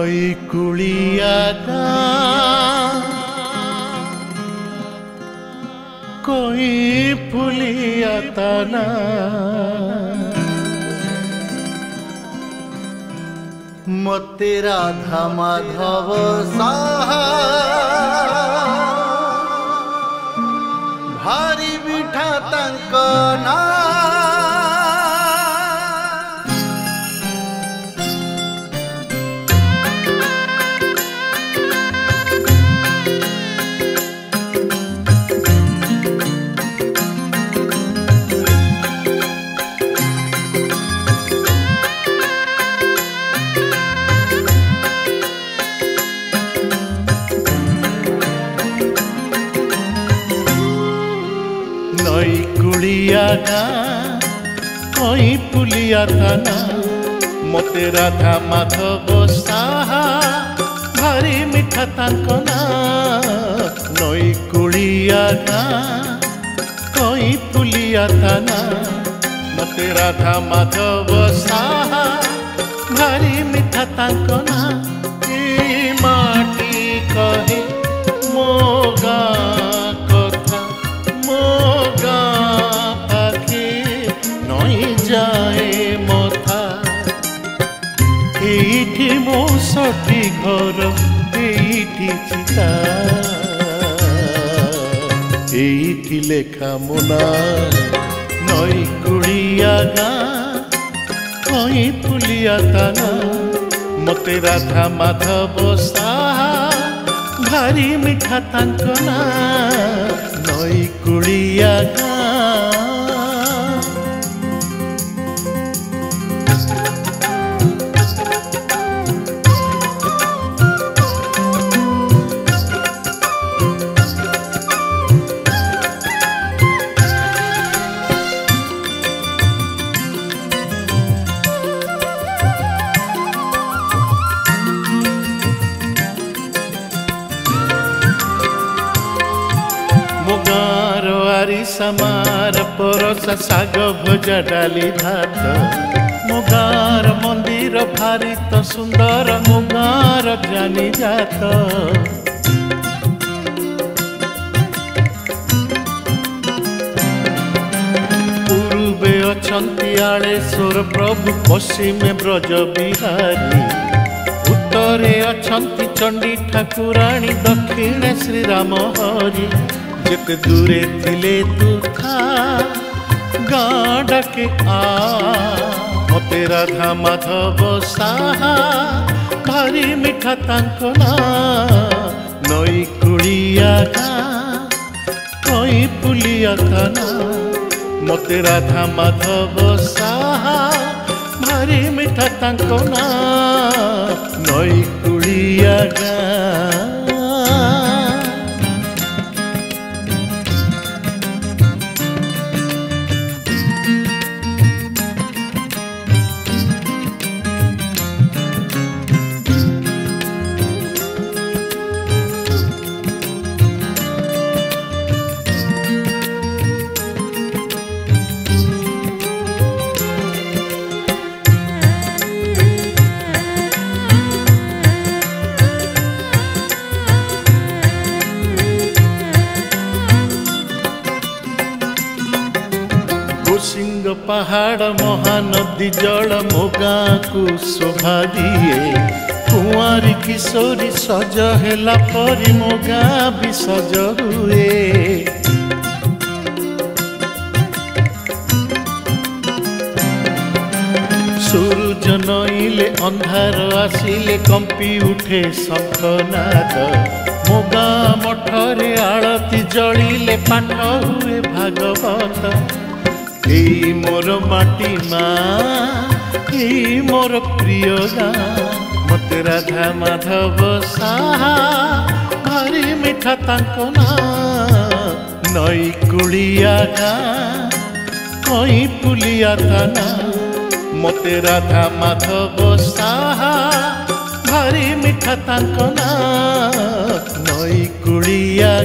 नई कुलिया कोई फुलिया तना मते राधा माधव साहा भारी मिठा तांक ना नई कुलिया कोई पुलिया थाना मते राधा माधव साहा भारी मिठा तांक ना नई कुलिया कोई पुलिया थाना मते राधा माधव साहा भारी मिठा तांक ना ए माटी कहे मो गाँ कथा मो जाए मथा एठी मो सटी घर एठी चिता एठी लेखा मोना नई कुलिया कोई पुलिया ताना मते राधा माधव साहा भारी मिठा तांक ना नई कुलिया मोगार आरी समार परसा साग भजा डाली भात मोगार मंदिर भारी तो सुंदर मोगार जानी जात पूर्वे अछंती आड़ेश्वर प्रभु पश्चिमे ब्रज बिहारी उत्तरे अछंती चंडी ठाकुराणी दक्षिणे श्रीराम हरि जेते दूरे थिले तू था गाँ डाके आ मते राधा माधव साहा भारी मिठा तांक ना नई कुलिया कोई पुलिया थाना मते राधा माधव साहा भारी मिठा तांक ना नई कुलिया सिंह पहाड़ महानदी जल मोगा को शोभा दिए कुंवारी किशोरी सज हेला परी मोगा भी सज हुए सूरज नईले अंधार आसिले कंपी उठे शंखनाद मोगा मठरे आळती जलिले पाठ हुए भागवत एई मोर माटी माँ एई मोर प्रिय गाँ मते राधा माधव साहा भारी मिठा तांक ना नई कुलिया कोई पुलिया थाना मते राधा माधव साहा भारी मिठा तांक ना नई कुलिया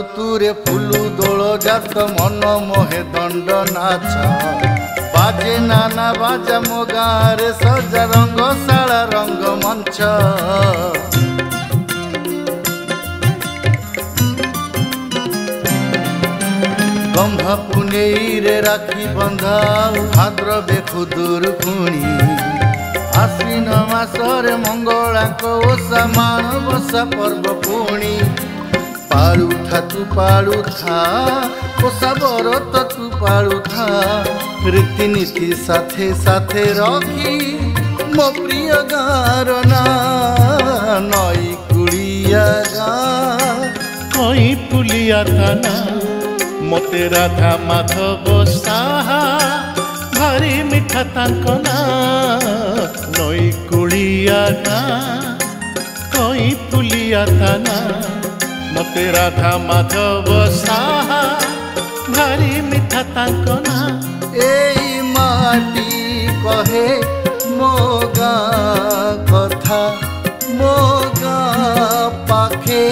ऋतुरे फुलु दोल जात मन मोहे दंड नाच बाजे नाना बाजा मो गाँव सजा रंगशाला रंग मंच गम्हा पुनेई रे राखी बंधा भाद्रवे खुदुर खुणी आश्विन मासरे मंगलाक ओषा माणबसा पर्व पुणी पालू था तू पालू था ओषा बरत तू पालू था रीतिनीति साथे साथे रखी मो प्रिय गाँर ना नई कुड़िया गाँ कई पुलिया थाना मते राधा माधव साहा भारी मिठा तांको ना नई कुड़िया गाँ कई पुलिया थाना मते राधा माधव साहा भारी मिठा तांको ना एई माटी कहे मो गाँ कथा मो गाँ पाखे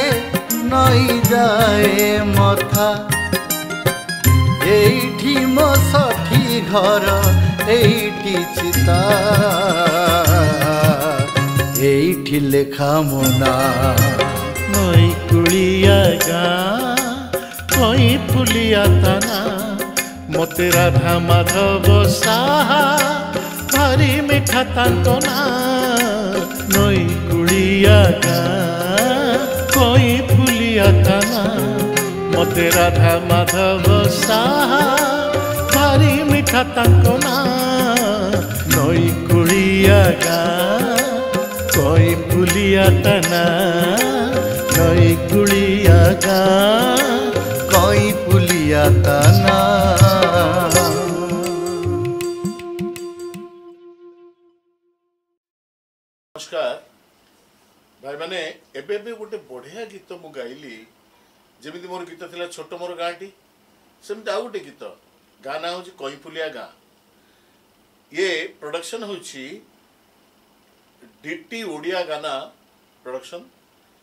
नई जाए मथा एठी मो सखी घर एठी चिता एठी लेखा मोना नई कुड़िया गाँ कई पुलिया ताना मते राधा माधव साहा भारी मिठा तांको ना नई कुड़िया गाँ कई पुलिया ताना मते राधा माधव साहा भारी मिठा तांको ना नई कुड़िया गाँ कई पुलिया ताना नई कुड़िया गाँ कई पुलिया ताना। नमस्कार भाई मैंने एबे भी गोटे बढ़िया गीत मु गाइली जमी मोर गीत थिला छोट मोर गाँटी सेमती आउ गोटे गीत गाँ ना हूँ कई पुलिया गाँ ये प्रोडक्शन हूँ डीटी ओडिया गाना प्रोडक्शन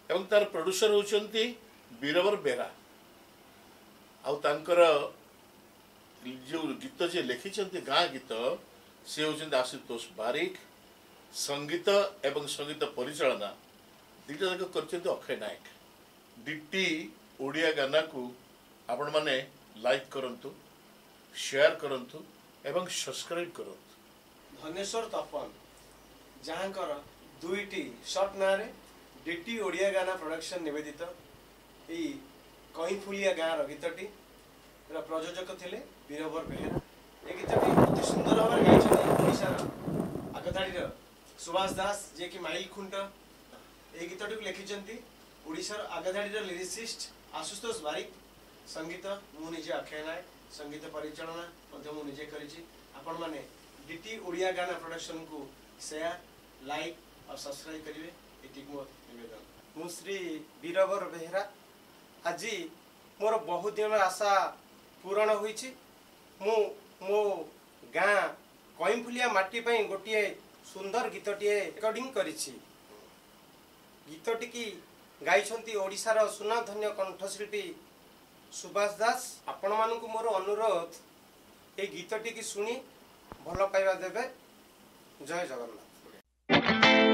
एवं तार प्रोड्यूसर होती बीरबर बेरा आउ तांकर जो गीत जे लिखिं गाँ गीत सी होती आशुतोष बारिक संगीत एवं संगीत परिचालना दुईटा जाक कर अक्षय नायक डीटी ओडिया गाना को आपण माने लाइक करंतु शेयर करंतु एवं सब्सक्राइब करंतु। धनेश्वर तपन जहाँकर दुईटी शॉर्ट ना रे डीटी ओडिया गाना प्रोडक्शन निवेदित यही कई फुलिया गाँव गीतटी प्रयोजक थे बीरबर बेहेरा ये गीतटी अति सुंदर भाव गाई आगधाड़ी सुभाष दास जे कि माइल खुंट ये गीतटी को लिखिं ओडिशार आगधाड़ी लिरिसिस्ट आशुतोष बारिक संगीत मुझे अक्षय नायक संगीत परिचालना मुझे करी आपण मैंने डीटी ओडिया गाना प्रोडक्शन को शेयर लाइक और सब्सक्राइब करेंगे ये मोर निवेदन। श्री बीरबर बेहेरा आज मोर बहुत दिन आशा पूरण होईछि मु मो गाँ कईफुलिया माटी पई गोटे सुंदर गीतटीए रेकर्डिंग करिछि गीतटी की गाइछंती ओडिशार सुनाधन्य कंठशिल्पी सुभाष दास आपण मानकु मोर अनुरोध ए गीतटी की सुनी भल पाइबा देबे। जय जगन्नाथ।